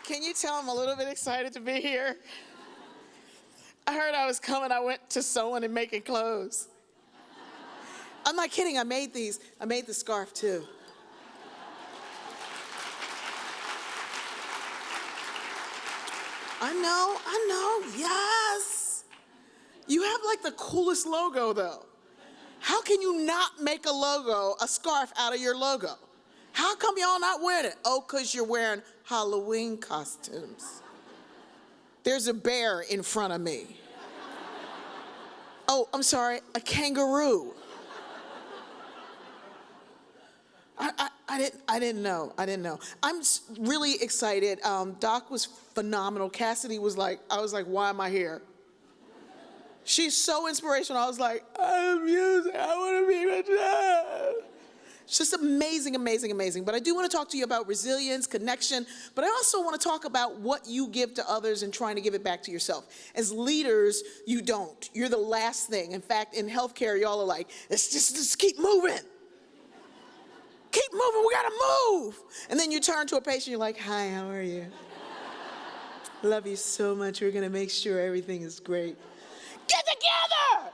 Can you tell I'm a little bit excited to be here? I heard I was coming. I went to sewing and making clothes. I'm not kidding. I made these. I made the scarf too. I know, yes. You have like the coolest logo though. How can you not make a logo, a scarf out of your logo? How come y'all not wearing it? Oh, because you're wearing Halloween costumes. There's a bear in front of me. Oh, I'm sorry, a kangaroo. I didn't know. I'm really excited. Doc was phenomenal. Cassidy was like, I was like, why am I here? She's so inspirational. I was like, I'm music. I want to be with you. It's just amazing, amazing, amazing. But I do want to talk to you about resilience, connection, but I also want to talk about what you give to others and trying to give it back to yourself. As leaders, you don't. You're the last thing. In fact, in healthcare, y'all are like, let's just keep moving. Keep moving, we gotta move. And then you turn to a patient, you're like, hi, how are you? Love you so much. We're gonna make sure everything is great. Get together!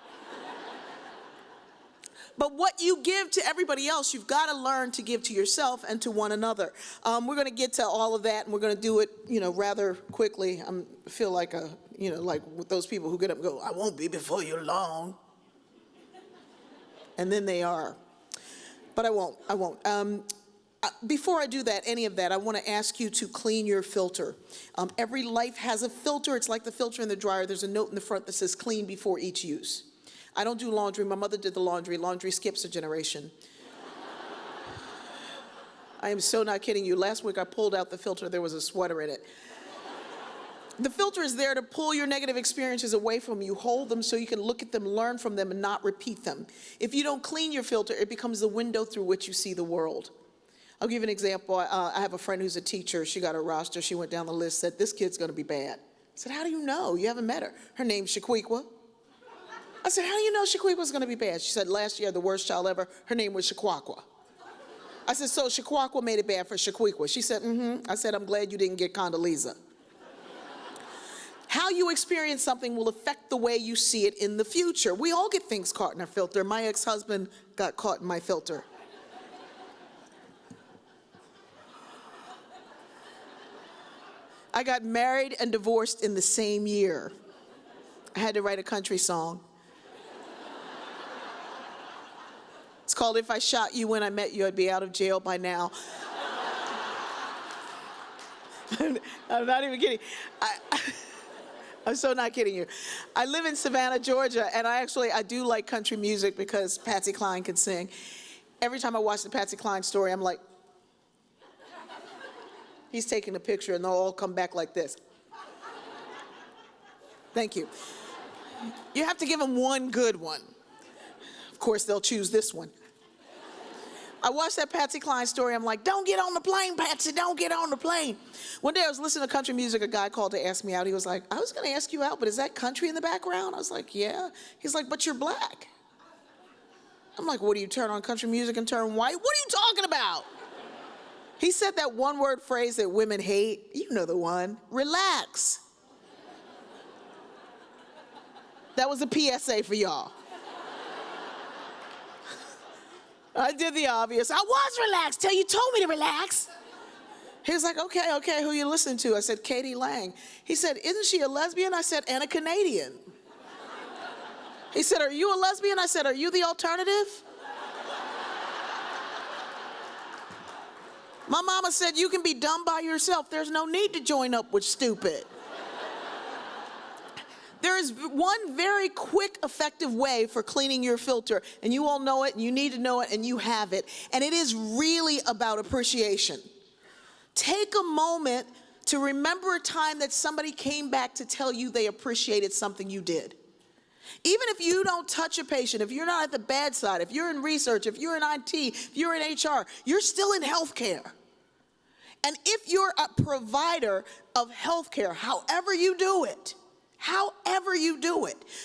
But what you give to everybody else, you've got to learn to give to yourself and to one another. We're going to get to all of that, and we're going to do it, rather quickly. I feel like like those people who get up and go, I won't be before you long. And then they are. But I won't. Before I do that, any of that, I want to ask you to clean your filter. Every life has a filter. It's like the filter in the dryer. There's a note in the front that says clean before each use. I don't do laundry. My mother did the laundry. Laundry skips a generation. I am so not kidding you. Last week I pulled out the filter. There was a sweater in it. The filter is there to pull your negative experiences away from you, hold them so you can look at them, learn from them, and not repeat them. If you don't clean your filter, it becomes the window through which you see the world. I'll give you an example. I have a friend who's a teacher. She got a roster. She went down the list, said, this kid's going to be bad. I said, how do you know? You haven't met her. Her name's Shaquiqua. I said, how do you know Shaquiqua going to be bad? She said, last year, the worst child ever, her name was Shaquaqua. I said, so Shaquaqua made it bad for Shaquiqua. She said, mm-hmm. I said, I'm glad you didn't get Condoleezza. How you experience something will affect the way you see it in the future. We all get things caught in our filter. My ex-husband got caught in my filter. I got married and divorced in the same year. I had to write a country song. It's called If I Shot You When I Met You, I'd Be Out of Jail by Now. I'm not even kidding. I'm so not kidding you. I live in Savannah, Georgia, and I do like country music because Patsy Cline can sing. Every time I watch the Patsy Cline story, I'm like, he's taking a picture and they'll all come back like this. Thank you. You have to give them one good one. Of course, they'll choose this one. I watched that Patsy Cline story. I'm like, don't get on the plane, Patsy, don't get on the plane. One day I was listening to country music. A guy called to ask me out. He was like, I was going to ask you out, but is that country in the background? I was like, yeah. He's like, but you're black. I'm like, what do you turn on country music and turn white? What are you talking about? He said that one word phrase that women hate. You know the one. Relax. That was a PSA for y'all. I did the obvious. I was relaxed till you told me to relax. He was like, okay, who you listening to? I said, Katie Lang. He said, isn't she a lesbian? I said, and a Canadian. He said, are you a lesbian? I said, are you the alternative? My mama said, you can be dumb by yourself. There's no need to join up with stupid. There is one very quick, effective way for cleaning your filter, and you all know it, and you need to know it, and you have it, and it is really about appreciation. Take a moment to remember a time that somebody came back to tell you they appreciated something you did. Even if you don't touch a patient, if you're not at the bedside, if you're in research, if you're in IT, if you're in HR, you're still in healthcare. And if you're a provider of healthcare, however you do it,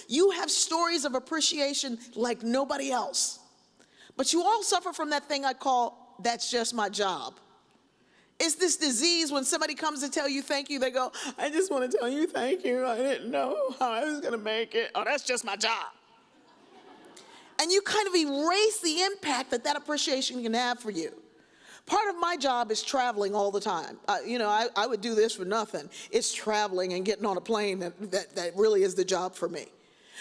you have stories of appreciation like nobody else. But you all suffer from that thing I call, that's just my job. It's this disease when somebody comes to tell you thank you, they go, I just want to tell you thank you. I didn't know how I was going to make it. Oh, that's just my job. And you kind of erase the impact that appreciation can have for you. Part of my job is traveling all the time. I would do this for nothing. It's traveling and getting on a plane that really is the job for me.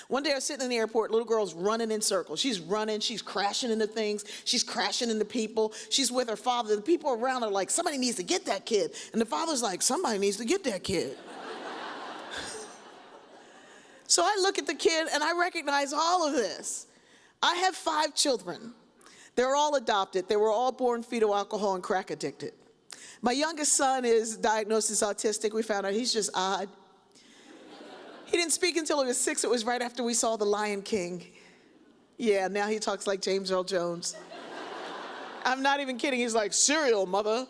One day I was sitting in the airport, little girl's running in circles. She's running, she's crashing into things, she's crashing into people. She's with her father. The people around are like, somebody needs to get that kid. And the father's like, somebody needs to get that kid. So I look at the kid and I recognize all of this. I have 5 children. They're all adopted. They were all born fetal alcohol and crack addicted. My youngest son is diagnosed as autistic. We found out he's just odd. He didn't speak until he was 6. It was right after we saw The Lion King. Yeah, now he talks like James Earl Jones. I'm not even kidding. He's like, cereal, mother.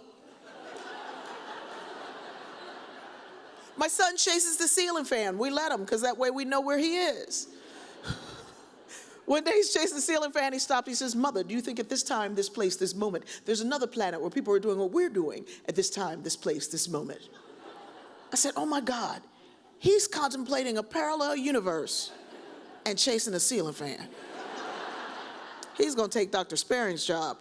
My son chases the ceiling fan. We let him because that way we know where he is. One day he's chasing the ceiling fan, he stopped, he says, Mother, do you think at this time, this place, this moment, there's another planet where people are doing what we're doing at this time, this place, this moment? I said, oh my God, he's contemplating a parallel universe and chasing a ceiling fan. He's gonna take Dr. Sparing's job.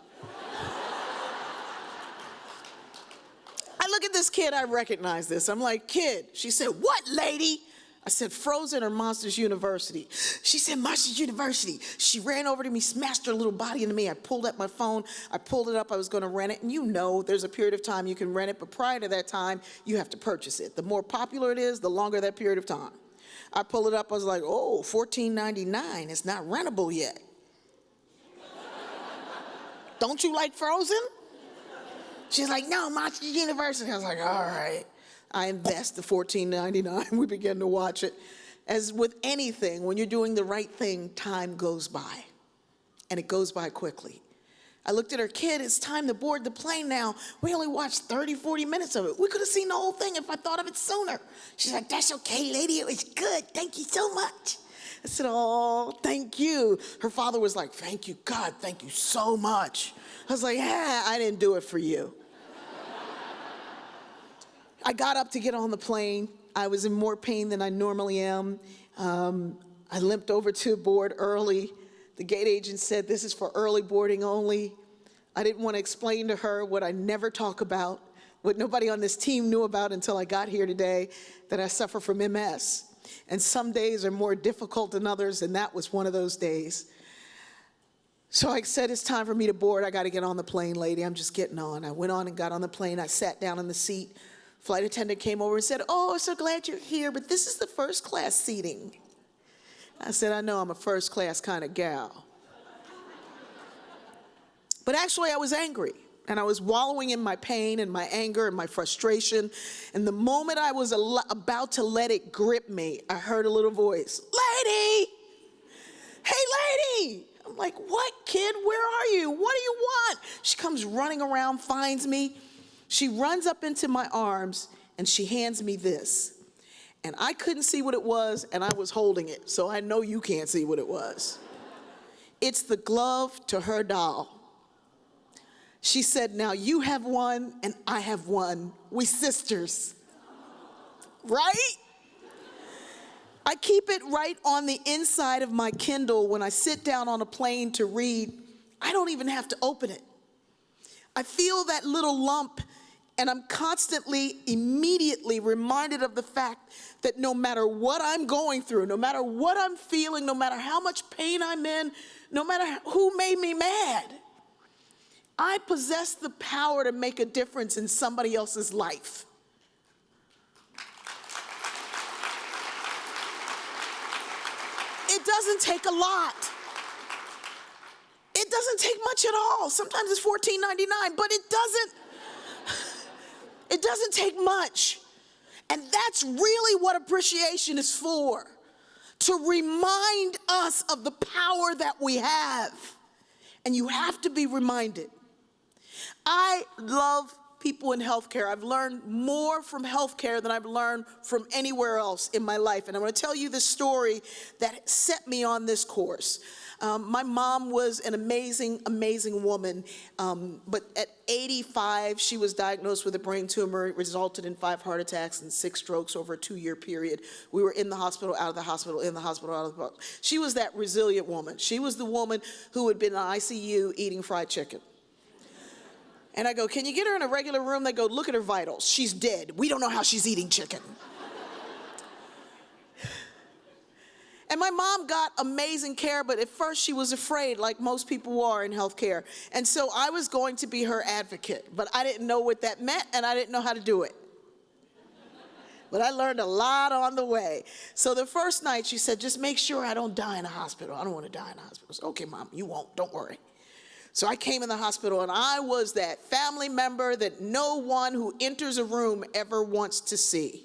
I look at this kid, I recognize this. I'm like, kid. She said, what, lady? I said, Frozen or Monsters University? She said, Monsters University. She ran over to me, smashed her little body into me. I pulled up my phone. I pulled it up. I was going to rent it. And you know there's a period of time you can rent it, but prior to that time, you have to purchase it. The more popular it is, the longer that period of time. I pulled it up. I was like, oh, $14.99. It's not rentable yet. Don't you like Frozen? She's like, no, Monsters University. I was like, all right. I invest the $14.99. We begin to watch it. As with anything, when you're doing the right thing, time goes by. And it goes by quickly. I looked at her kid. It's time to board the plane now. We only watched 30, 40 minutes of it. We could have seen the whole thing if I thought of it sooner. She's like, that's okay, lady. It was good. Thank you so much. I said, oh, thank you. Her father was like, thank you, God. Thank you so much. I was like, yeah, I didn't do it for you. I got up to get on the plane. I was in more pain than I normally am. I limped over to board early. The gate agent said, this is for early boarding only. I didn't want to explain to her what I never talk about, what nobody on this team knew about until I got here today, that I suffer from MS. And some days are more difficult than others, and that was one of those days. So I said, it's time for me to board. I got to get on the plane, lady. I'm just getting on. I went on and got on the plane. I sat down in the seat. Flight attendant came over and said, oh, I'm so glad you're here, but this is the first class seating. I said, I know I'm a first class kind of gal. But actually I was angry, and I was wallowing in my pain and my anger and my frustration. And the moment I was about to let it grip me, I heard a little voice, lady, hey lady. I'm like, what, kid, where are you? What do you want? She comes running around, finds me. She runs up into my arms and she hands me this. And I couldn't see what it was, and I was holding it, so I know you can't see what it was. It's the glove to her doll. She said, now you have one and I have one. We sisters. Right? I keep it right on the inside of my Kindle when I sit down on a plane to read. I don't even have to open it. I feel that little lump, and I'm constantly, immediately reminded of the fact that no matter what I'm going through, no matter what I'm feeling, no matter how much pain I'm in, no matter who made me mad, I possess the power to make a difference in somebody else's life. It doesn't take a lot. It doesn't take much at all. Sometimes it's $14.99, but it doesn't take much. And that's really what appreciation is for, to remind us of the power that we have. And you have to be reminded. I love people in healthcare. I've learned more from healthcare than I've learned from anywhere else in my life. And I'm going to tell you the story that set me on this course. My mom was an amazing, amazing woman, but at 85, she was diagnosed with a brain tumor. It resulted in 5 heart attacks and 6 strokes over a 2-year period. We were in the hospital, out of the hospital, in the hospital, out of the hospital. She was that resilient woman. She was the woman who had been in ICU eating fried chicken. And I go, can you get her in a regular room? They go, look at her vitals. She's dead. We don't know how she's eating chicken. And my mom got amazing care, but at first she was afraid, like most people are in healthcare. And so I was going to be her advocate, but I didn't know what that meant, and I didn't know how to do it. But I learned a lot on the way. So the first night she said, just make sure I don't die in a hospital. I don't want to die in a hospital. I said, okay, Mom, you won't. Don't worry. So I came in the hospital, and I was that family member that no one who enters a room ever wants to see.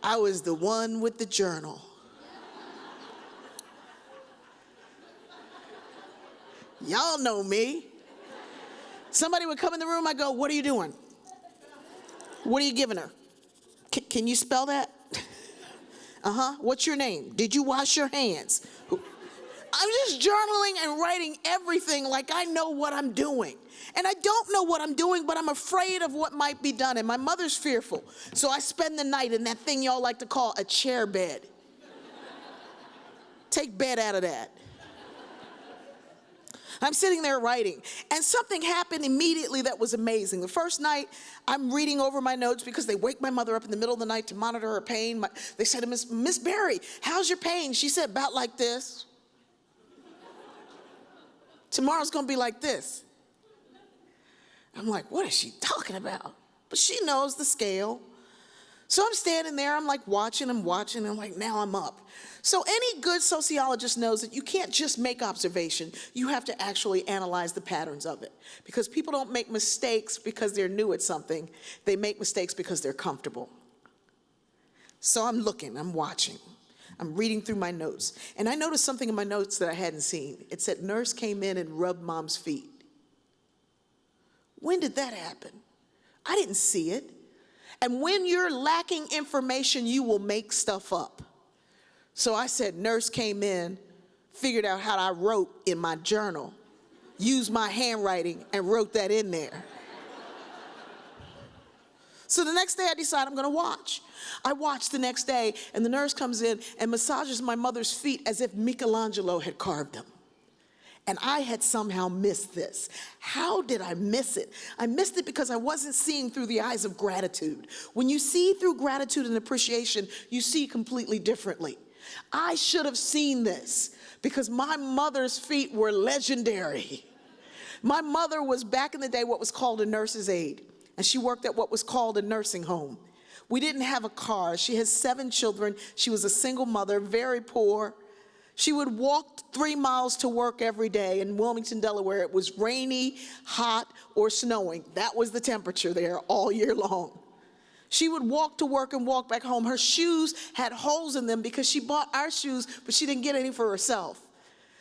I was the one with the journal. Y'all know me. Somebody would come in the room, I go, what are you doing? What are you giving her? Can you spell that? What's your name? Did you wash your hands? I'm just journaling and writing everything like I know what I'm doing. And I don't know what I'm doing, but I'm afraid of what might be done. And my mother's fearful. So I spend the night in that thing y'all like to call a chair bed. Take bed out of that. I'm sitting there writing, and something happened immediately that was amazing. The first night, I'm reading over my notes because they wake my mother up in the middle of the night to monitor her pain. They said to Miss Berry, how's your pain? She said, about like this. Tomorrow's gonna be like this. I'm like, what is she talking about? But she knows the scale. So I'm standing there, I'm like watching, and like, now I'm up. So any good sociologist knows that you can't just make observation, you have to actually analyze the patterns of it. Because people don't make mistakes because they're new at something, they make mistakes because they're comfortable. So I'm looking, I'm watching, I'm reading through my notes, and I noticed something in my notes that I hadn't seen. It said, nurse came in and rubbed Mom's feet. When did that happen? I didn't see it. And when you're lacking information, you will make stuff up. So I said, nurse came in, figured out how I wrote in my journal, used my handwriting and wrote that in there. So the next day I decide I'm gonna watch. I watch the next day, and the nurse comes in and massages my mother's feet as if Michelangelo had carved them. And I had somehow missed this. How did I miss it? I missed it because I wasn't seeing through the eyes of gratitude. When you see through gratitude and appreciation, you see completely differently. I should have seen this because my mother's feet were legendary. My mother was back in the day what was called a nurse's aide, and she worked at what was called a nursing home. We didn't have a car. She has 7 children. She was a single mother, very poor. She would walk 3 miles to work every day in Wilmington, Delaware. It was rainy, hot, or snowing. That was the temperature there all year long. She would walk to work and walk back home. Her shoes had holes in them because she bought our shoes, but she didn't get any for herself.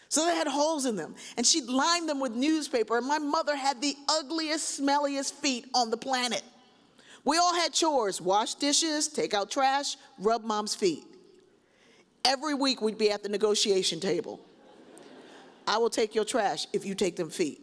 So they had holes in them, and she'd line them with newspaper, and my mother had the ugliest, smelliest feet on the planet. We all had chores: wash dishes, take out trash, rub Mom's feet. Every week we'd be at the negotiation table. I will take your trash if you take them feet.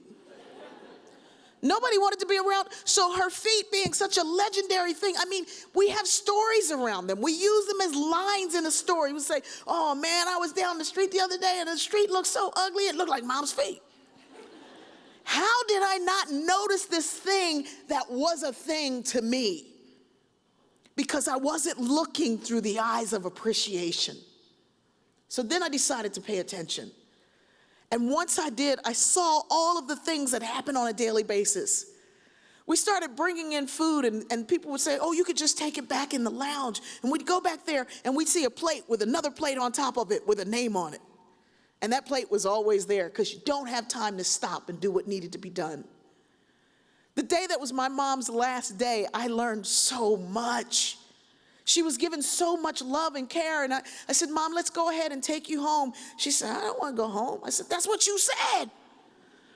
Nobody wanted to be around, so her feet being such a legendary thing, I mean, we have stories around them. We use them as lines in a story. We say, oh man, I was down the street the other day and the street looked so ugly, it looked like Mom's feet. How did I not notice this thing that was a thing to me? Because I wasn't looking through the eyes of appreciation. So then I decided to pay attention. And once I did, I saw all of the things that happen on a daily basis. We started bringing in food, and people would say, oh, you could just take it back in the lounge. And we'd go back there, and we'd see a plate with another plate on top of it with a name on it. And that plate was always there because you don't have time to stop and do what needed to be done. The day that was my mom's last day, I learned so much. She was given so much love and care, and I said, Mom, let's go ahead and take you home. She said, I don't want to go home. I said, that's what you said.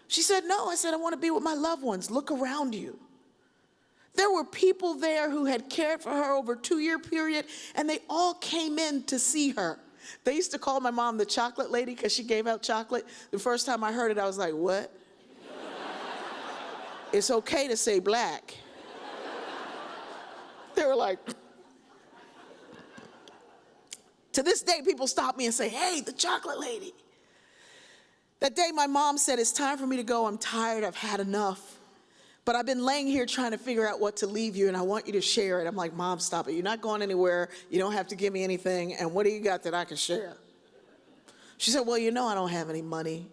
She said, no. I said, I want to be with my loved ones. Look around you. There were people there who had cared for her over a 2-year period, and they all came in to see her. They used to call my mom the chocolate lady because she gave out chocolate. The first time I heard it, I was like, what? It's okay to say black. They were like, to this day, people stop me and say, hey, the chocolate lady. That day, my mom said, it's time for me to go. I'm tired. I've had enough. But I've been laying here trying to figure out what to leave you, and I want you to share it. I'm like, Mom, stop it. You're not going anywhere. You don't have to give me anything. And what do you got that I can share? She said, well, you know I don't have any money.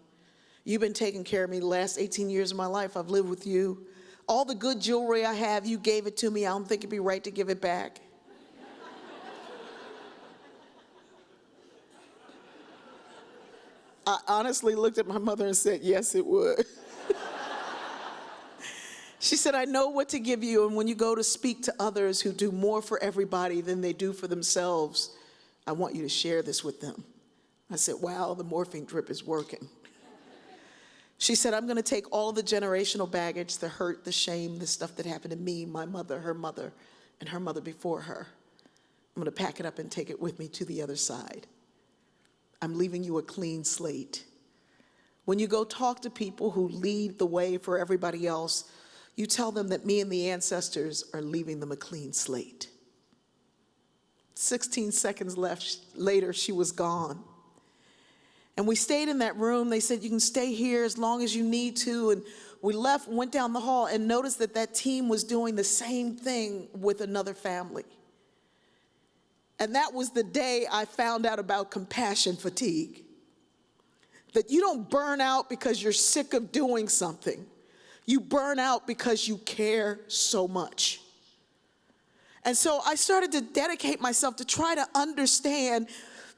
You've been taking care of me the last 18 years of my life. I've lived with you. All the good jewelry I have, you gave it to me. I don't think it'd be right to give it back. I honestly looked at my mother and said, yes, it would. She said, I know what to give you, and when you go to speak to others who do more for everybody than they do for themselves, I want you to share this with them. I said, wow, the morphine drip is working. She said, I'm going to take all the generational baggage, the hurt, the shame, the stuff that happened to me, my mother, and her mother before her. I'm going to pack it up and take it with me to the other side. I'm leaving you a clean slate. When you go talk to people who lead the way for everybody else, you tell them that me and the ancestors are leaving them a clean slate. 16 seconds later, she was gone. And we stayed in that room. They said, you can stay here as long as you need to. And we left, went down the hall, and noticed that that team was doing the same thing with another family. And that was the day I found out about compassion fatigue. That you don't burn out because you're sick of doing something. You burn out because you care so much. And so I started to dedicate myself to try to understand,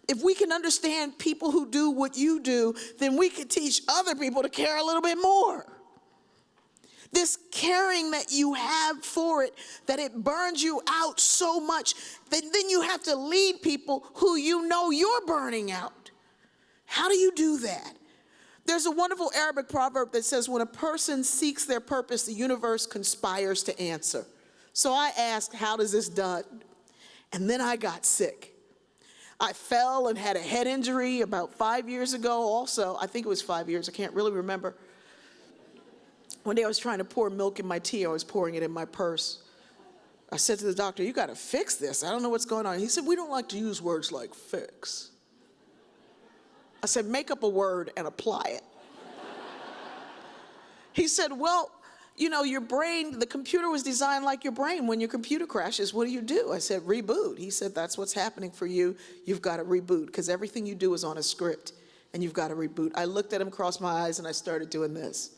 if we can understand people who do what you do, then we can teach other people to care a little bit more. This caring that you have for it, that it burns you out so much, that then you have to lead people who you know you're burning out. How do you do that? There's a wonderful Arabic proverb that says, when a person seeks their purpose, the universe conspires to answer. So I asked, how does this done? And then I got sick. I fell and had a head injury about 5 years ago also. I think it was 5 years. I can't really remember. One day I was trying to pour milk in my tea. I was pouring it in my purse. I said to the doctor, you got to fix this. I don't know what's going on. He said, we don't like to use words like fix. I said, make up a word and apply it. He said, well, you know, your brain, the computer was designed like your brain. When your computer crashes, what do? I said, reboot. He said, that's what's happening for you. You've got to reboot because everything you do is on a script and you've got to reboot. I looked at him, crossed my eyes, and I started doing this.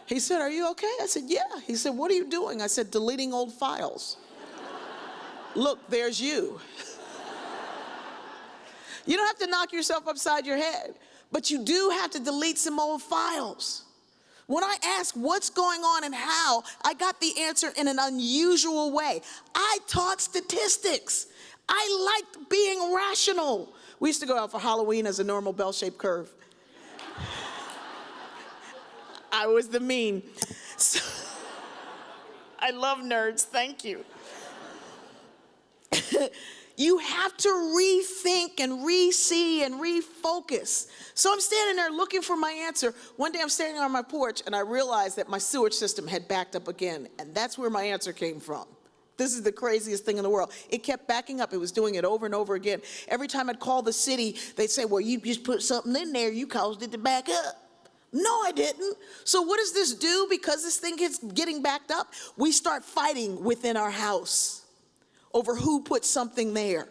He said, are you okay? I said, yeah. He said, what are you doing? I said, deleting old files. Look, there's you. You don't have to knock yourself upside your head, but you do have to delete some old files. When I asked what's going on and how, I got the answer in an unusual way. I taught statistics. I liked being rational. We used to go out for Halloween as a normal bell-shaped curve. I was the mean. So, I love nerds, thank you. You have to rethink and re-see and refocus. So I'm standing there looking for my answer. One day I'm standing on my porch and I realized that my sewage system had backed up again, and that's where my answer came from. This is the craziest thing in the world. It kept backing up. It was doing it over and over again. Every time I'd call the city, they'd say, well, you just put something in there, you caused it to back up. No, I didn't. So what does this do? Because this thing gets getting backed up, we start fighting within our house over who put something there.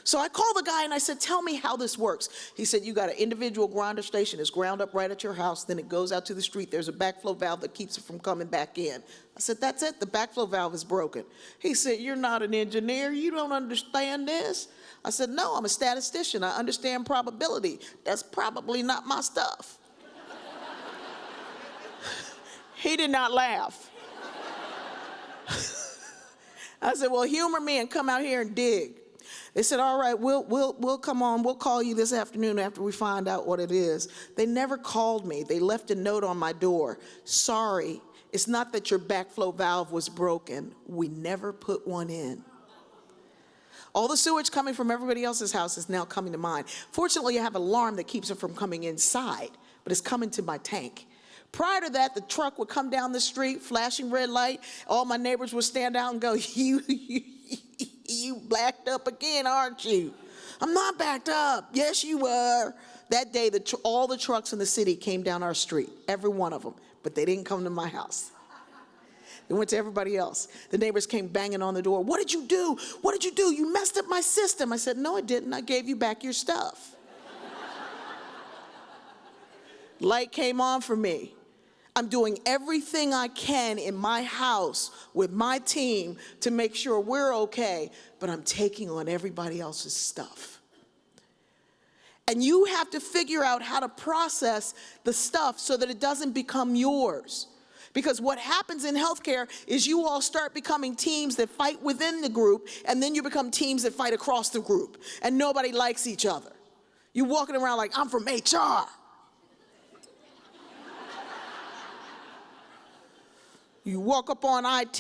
So I called the guy and I said, tell me how this works. He said, you got an individual grinder station. It's ground up right at your house. Then it goes out to the street. There's a backflow valve that keeps it from coming back in. I said, that's it. The backflow valve is broken. He said, you're not an engineer. You don't understand this. I said, no, I'm a statistician. I understand probability. That's probably not my stuff. He did not laugh. I said, well, humor me and come out here and dig. They said, all right, we'll come on. We'll call you this afternoon after we find out what it is. They never called me. They left a note on my door. Sorry, it's not that your backflow valve was broken. We never put one in. All the sewage coming from everybody else's house is now coming to mine. Fortunately, I have an alarm that keeps it from coming inside, but it's coming to my tank. Prior to that, the truck would come down the street, flashing red light. All my neighbors would stand out and go, you blacked up again, aren't you? I'm not backed up. Yes, you were. That day, all the trucks in the city came down our street, every one of them, but they didn't come to my house. They went to everybody else. The neighbors came banging on the door. What did you do? What did you do? You messed up my system. I said, no, I didn't. I gave you back your stuff. Light came on for me. I'm doing everything I can in my house with my team to make sure we're okay, but I'm taking on everybody else's stuff. And you have to figure out how to process the stuff so that it doesn't become yours. Because what happens in healthcare is you all start becoming teams that fight within the group, and then you become teams that fight across the group, and nobody likes each other. You're walking around like, I'm from HR. You walk up on IT.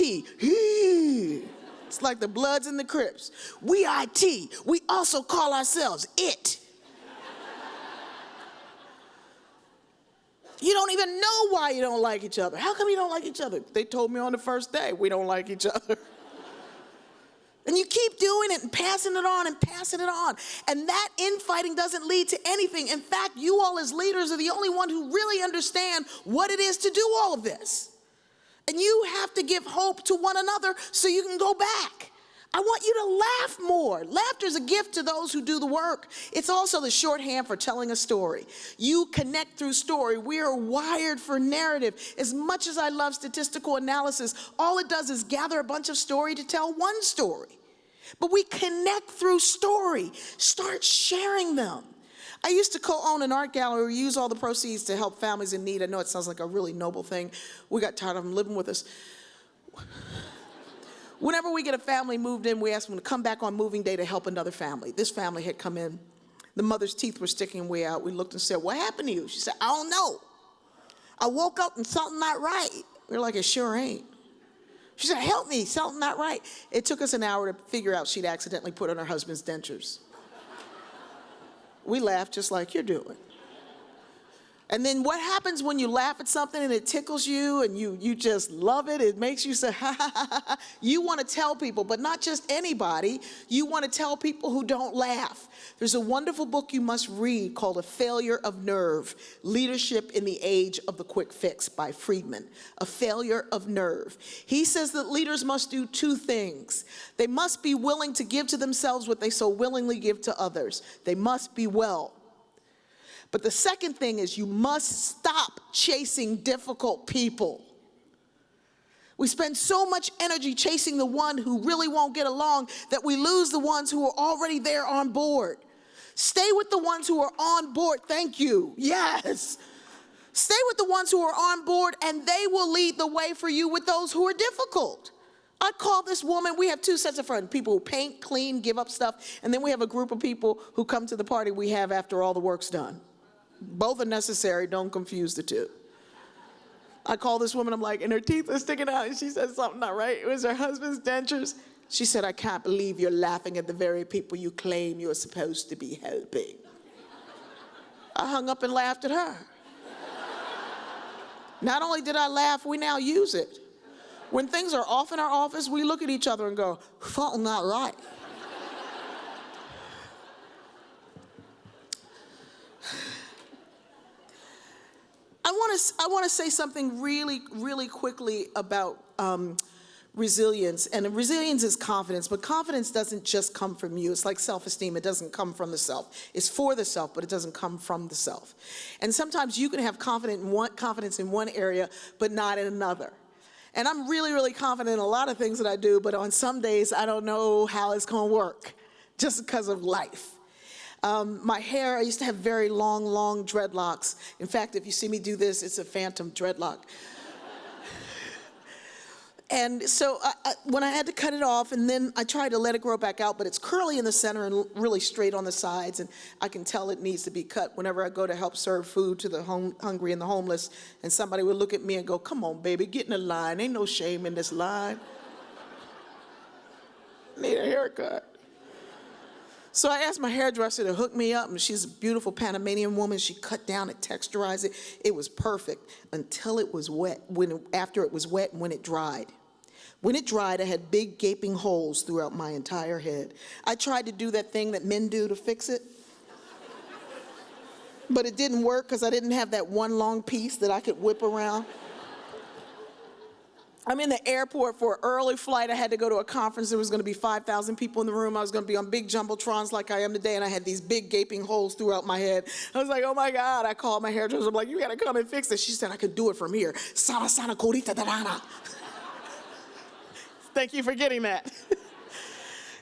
It's like the Bloods and the Crips. We IT. We also call ourselves IT. You don't even know why you don't like each other. How come you don't like each other? They told me on the first day we don't like each other. And you keep doing it and passing it on and passing it on. And that infighting doesn't lead to anything. In fact, you all as leaders are the only one who really understand what it is to do all of this. And you have to give hope to one another so you can go back. I want you to laugh more. Laughter is a gift to those who do the work. It's also the shorthand for telling a story. You connect through story. We are wired for narrative. As much as I love statistical analysis, all it does is gather a bunch of story to tell one story. But we connect through story. Start sharing them. I used to co-own an art gallery. We use all the proceeds to help families in need. I know it sounds like a really noble thing. We got tired of them living with us. Whenever we get a family moved in, we ask them to come back on moving day to help another family. This family had come in. The mother's teeth were sticking way out. We looked and said, what happened to you? She said, I don't know. I woke up and something not right. We were like, it sure ain't. She said, help me, something not right. It took us an hour to figure out she'd accidentally put on her husband's dentures. We laughed just like you're doing. And then what happens when you laugh at something and it tickles you and you just love it? It makes you say, ha, ha, ha, ha. You want to tell people, but not just anybody. You want to tell people who don't laugh. There's a wonderful book you must read called A Failure of Nerve, Leadership in the Age of the Quick Fix by Friedman. A Failure of Nerve. He says that leaders must do two things. They must be willing to give to themselves what they so willingly give to others. They must be well. But the second thing is you must stop chasing difficult people. We spend so much energy chasing the one who really won't get along that we lose the ones who are already there on board. Stay with the ones who are on board. Thank you. Yes. Stay with the ones who are on board, and they will lead the way for you with those who are difficult. I call this woman, we have two sets of friends, people who paint, clean, give up stuff, and then we have a group of people who come to the party we have after all the work's done. Both are necessary, don't confuse the two. I call this woman, I'm like, and her teeth are sticking out, and she said something not right. It was her husband's dentures. She said, I can't believe you're laughing at the very people you claim you're supposed to be helping. I hung up and laughed at her. Not only did I laugh, we now use it. When things are off in our office, we look at each other and go, something not right. I want to say something really, really quickly about resilience. And resilience is confidence, but confidence doesn't just come from you. It's like self-esteem. It doesn't come from the self. It's for the self, but it doesn't come from the self. And sometimes you can have confidence in one area, but not in another. And I'm really, really confident in a lot of things that I do, but on some days I don't know how it's going to work just because of life. My hair, I used to have very long dreadlocks. In fact, if you see me do this, it's a phantom dreadlock. And so when I had to cut it off, and then I tried to let it grow back out, but it's curly in the center and really straight on the sides, and I can tell it needs to be cut whenever I go to help serve food to the hungry and the homeless, and somebody would look at me and go, come on, baby, get in the line. Ain't no shame in this line. Need a haircut. So I asked my hairdresser to hook me up, and she's a beautiful Panamanian woman. She cut down and texturized it. It was perfect until it was wet, after it was wet and when it dried. When it dried, I had big gaping holes throughout my entire head. I tried to do that thing that men do to fix it, but it didn't work because I didn't have that one long piece that I could whip around. I'm in the airport for an early flight. I had to go to a conference. There was going to be 5,000 people in the room. I was going to be on big jumbotrons like I am today, and I had these big gaping holes throughout my head. I was like, oh my God. I called my hairdresser. I'm like, you got to come and fix it. She said, I could do it from here. Sana sana korita darana. Thank you for getting that.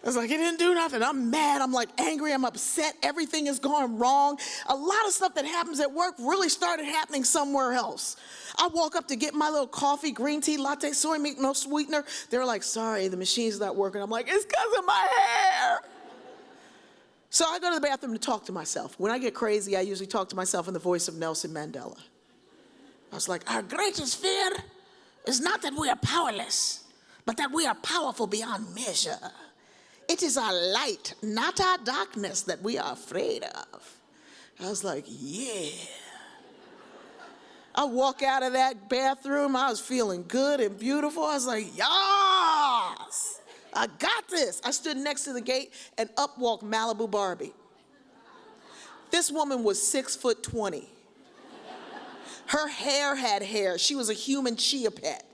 I was like, it didn't do nothing. I'm mad. I'm like angry. I'm upset. Everything is going wrong. A lot of stuff that happens at work really started happening somewhere else. I walk up to get my little coffee, green tea, latte, soy milk, no sweetener. They're like, sorry, the machine's not working. I'm like, it's because of my hair. So I go to the bathroom to talk to myself. When I get crazy, I usually talk to myself in the voice of Nelson Mandela. I was like, our greatest fear is not that we are powerless, but that we are powerful beyond measure. It is our light, not our darkness, that we are afraid of. I was like, yeah. I walk out of that bathroom, I was feeling good and beautiful. I was like, yes, I got this. I stood next to the gate and up walked Malibu Barbie. This woman was 6'20". Her hair had hair. She was a human chia pet.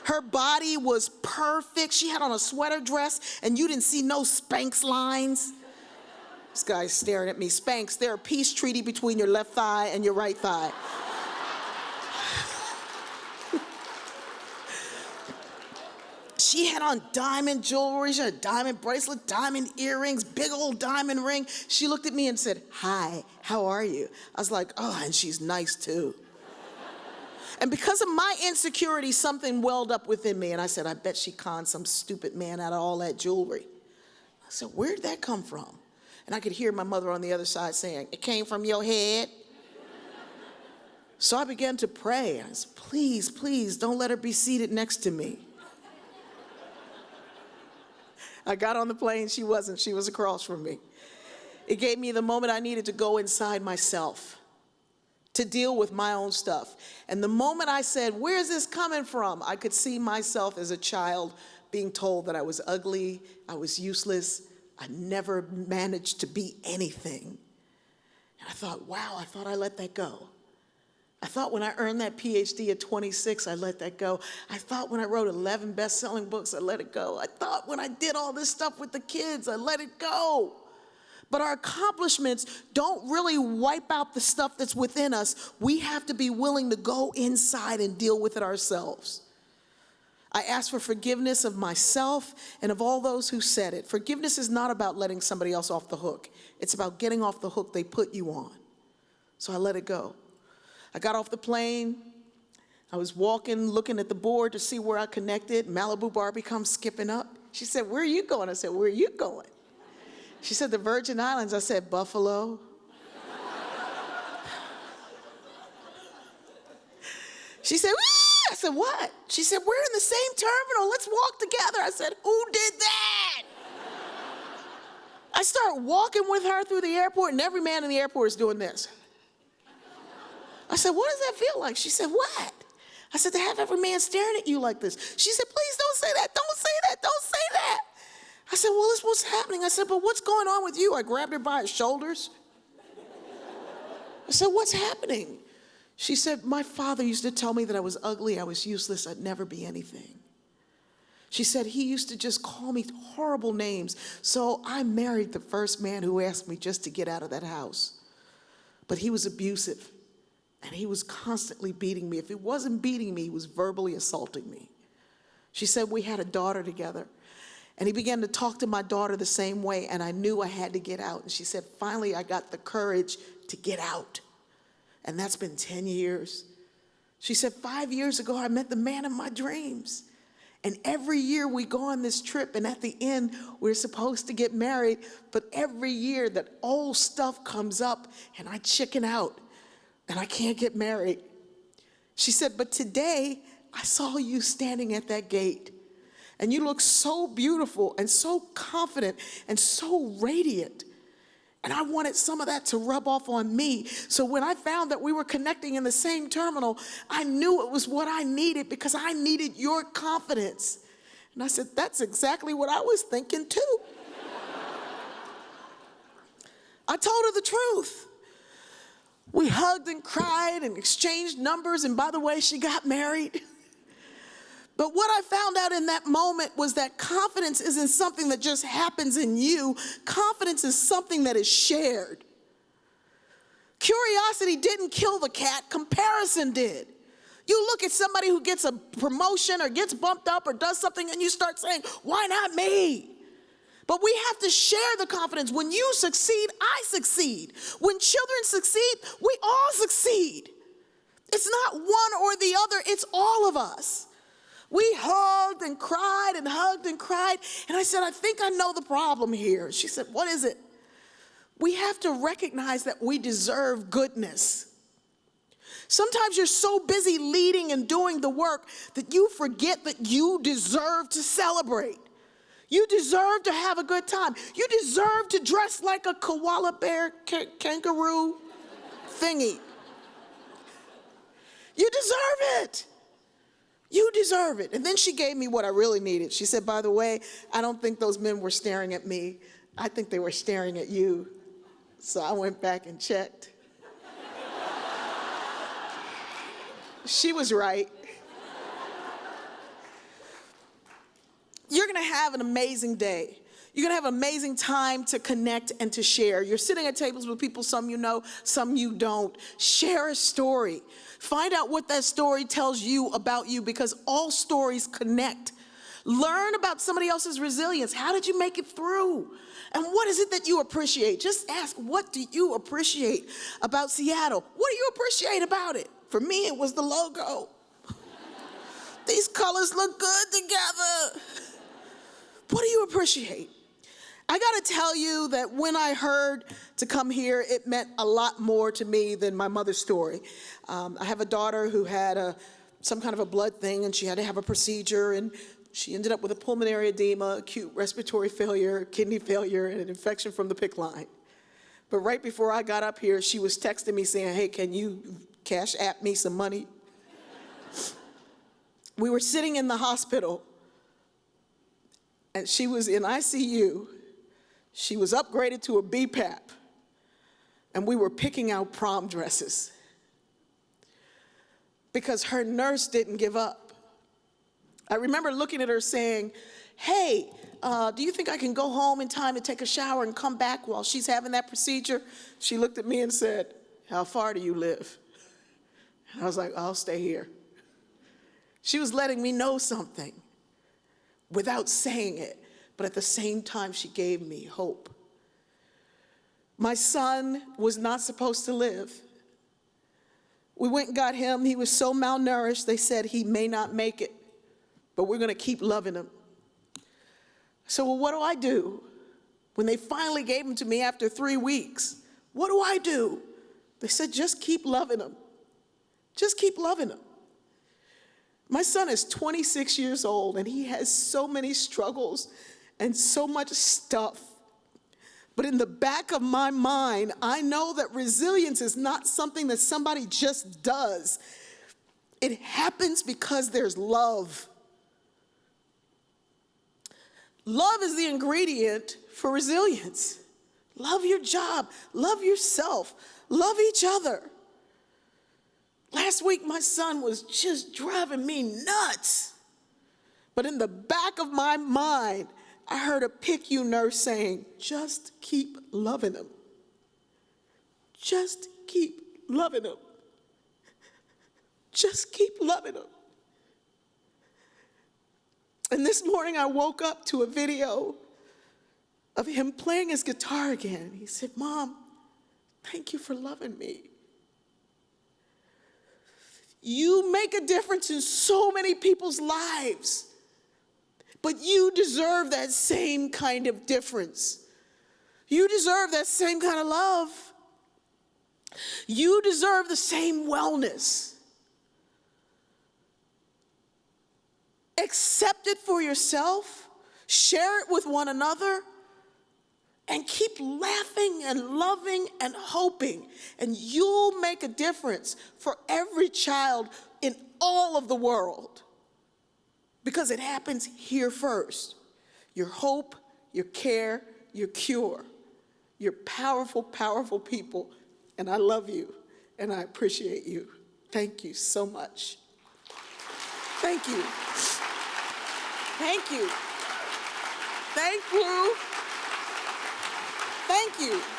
Her body was perfect. She had on a sweater dress, and you didn't see no Spanx lines. This guy's staring at me. Spanx, they're a peace treaty between your left thigh and your right thigh. She had on diamond jewelry. She had a diamond bracelet, diamond earrings, big old diamond ring. She looked at me and said, hi, how are you? I was like, oh, and she's nice too. And because of my insecurity, something welled up within me. And I said, I bet she conned some stupid man out of all that jewelry. I said, where'd that come from? And I could hear my mother on the other side saying, it came from your head. So I began to pray. I said, please, please, don't let her be seated next to me. I got on the plane. She wasn't. She was across from me. It gave me the moment I needed to go inside myself, to deal with my own stuff. And the moment I said, where's this coming from? I could see myself as a child being told that I was ugly, I was useless, I never managed to be anything. And I thought, wow, I thought I let that go. I thought when I earned that PhD at 26, I let that go. I thought when I wrote 11 best-selling books, I let it go. I thought when I did all this stuff with the kids, I let it go. But our accomplishments don't really wipe out the stuff that's within us. We have to be willing to go inside and deal with it ourselves. I ask for forgiveness of myself and of all those who said it. Forgiveness is not about letting somebody else off the hook. It's about getting off the hook they put you on. So I let it go. I got off the plane. I was walking, looking at the board to see where I connected. Malibu Barbie comes skipping up. She said, where are you going? I said, where are you going? She said, the Virgin Islands. I said, Buffalo. She said, wee! I said, what? She said, we're in the same terminal. Let's walk together. I said, who did that? I start walking with her through the airport, and every man in the airport is doing this. I said, what does that feel like? She said, what? I said, to have every man staring at you like this. She said, please don't say that. Don't say that. Don't say that. I said, well, this is what's happening. I said, but what's going on with you? I grabbed her by her shoulders. I said, what's happening? She said, my father used to tell me that I was ugly, I was useless, I'd never be anything. She said, he used to just call me horrible names. So I married the first man who asked me just to get out of that house. But he was abusive. And he was constantly beating me. If he wasn't beating me, he was verbally assaulting me. She said we had a daughter together. And he began to talk to my daughter the same way, and I knew I had to get out. And she said, finally, I got the courage to get out. And that's been 10 years. She said, 5 years ago, I met the man of my dreams. And every year we go on this trip, and at the end, we're supposed to get married. But every year that old stuff comes up, and I chicken out. And I can't get married. She said, but today I saw you standing at that gate. And you look so beautiful and so confident and so radiant. And I wanted some of that to rub off on me. So when I found that we were connecting in the same terminal, I knew it was what I needed because I needed your confidence. And I said, that's exactly what I was thinking too. I told her the truth. We hugged and cried and exchanged numbers. And by the way, she got married. But what I found out in that moment was that confidence isn't something that just happens in you. Confidence is something that is shared. Curiosity didn't kill the cat, comparison did. You look at somebody who gets a promotion or gets bumped up or does something and you start saying, why not me? But we have to share the confidence. When you succeed, I succeed. When children succeed, we all succeed. It's not one or the other, it's all of us. We hugged and cried and hugged and cried. And I said, I think I know the problem here. She said, what is it? We have to recognize that we deserve goodness. Sometimes you're so busy leading and doing the work that you forget that you deserve to celebrate. You deserve to have a good time. You deserve to dress like a koala bear kangaroo thingy. You deserve it. You deserve it. And then she gave me what I really needed. She said, by the way, I don't think those men were staring at me. I think they were staring at you. So I went back and checked. She was right. You're going to have an amazing day. You're going to have an amazing time to connect and to share. You're sitting at tables with people, some you know, some you don't. Share a story. Find out what that story tells you about you, because all stories connect. Learn about somebody else's resilience. How did you make it through? And what is it that you appreciate? Just ask, what do you appreciate about Seattle? What do you appreciate about it? For me, it was the logo. These colors look good together. What do you appreciate? I got to tell you that when I heard to come here, it meant a lot more to me than my mother's story. I have a daughter who had some kind of a blood thing, and she had to have a procedure, and she ended up with a pulmonary edema, acute respiratory failure, kidney failure, and an infection from the PICC line. But right before I got up here, she was texting me saying, hey, can you cash app me some money? We were sitting in the hospital, and she was in ICU. She was upgraded to a BPAP, and we were picking out prom dresses because her nurse didn't give up. I remember looking at her saying, hey, do you think I can go home in time to take a shower and come back while she's having that procedure? She looked at me and said, how far do you live? And I was like, I'll stay here. She was letting me know something without saying it, but at the same time, she gave me hope. My son was not supposed to live. We went and got him. He was so malnourished, they said he may not make it, but we're going to keep loving him. So, well, what do I do? When they finally gave him to me after 3 weeks, what do I do? They said, just keep loving him. Just keep loving him. My son is 26 years old, and he has so many struggles and so much stuff. But in the back of my mind, I know that resilience is not something that somebody just does. It happens because there's love. Love is the ingredient for resilience. Love your job, love yourself, love each other. Last week, my son was just driving me nuts. But in the back of my mind, I heard a PICU nurse saying, just keep loving him. Just keep loving him. Just keep loving him. And this morning, I woke up to a video of him playing his guitar again. He said, Mom, thank you for loving me. You make a difference in so many people's lives, but you deserve that same kind of difference. You deserve that same kind of love. You deserve the same wellness. accept it for yourself, share it with one another, and keep laughing and loving and hoping. And you'll make a difference for every child in all of the world. Because it happens here first. Your hope, your care, your cure. You're powerful, powerful people. And I love you and I appreciate you. Thank you so much. Thank you. Thank you. Thank you. Thank you.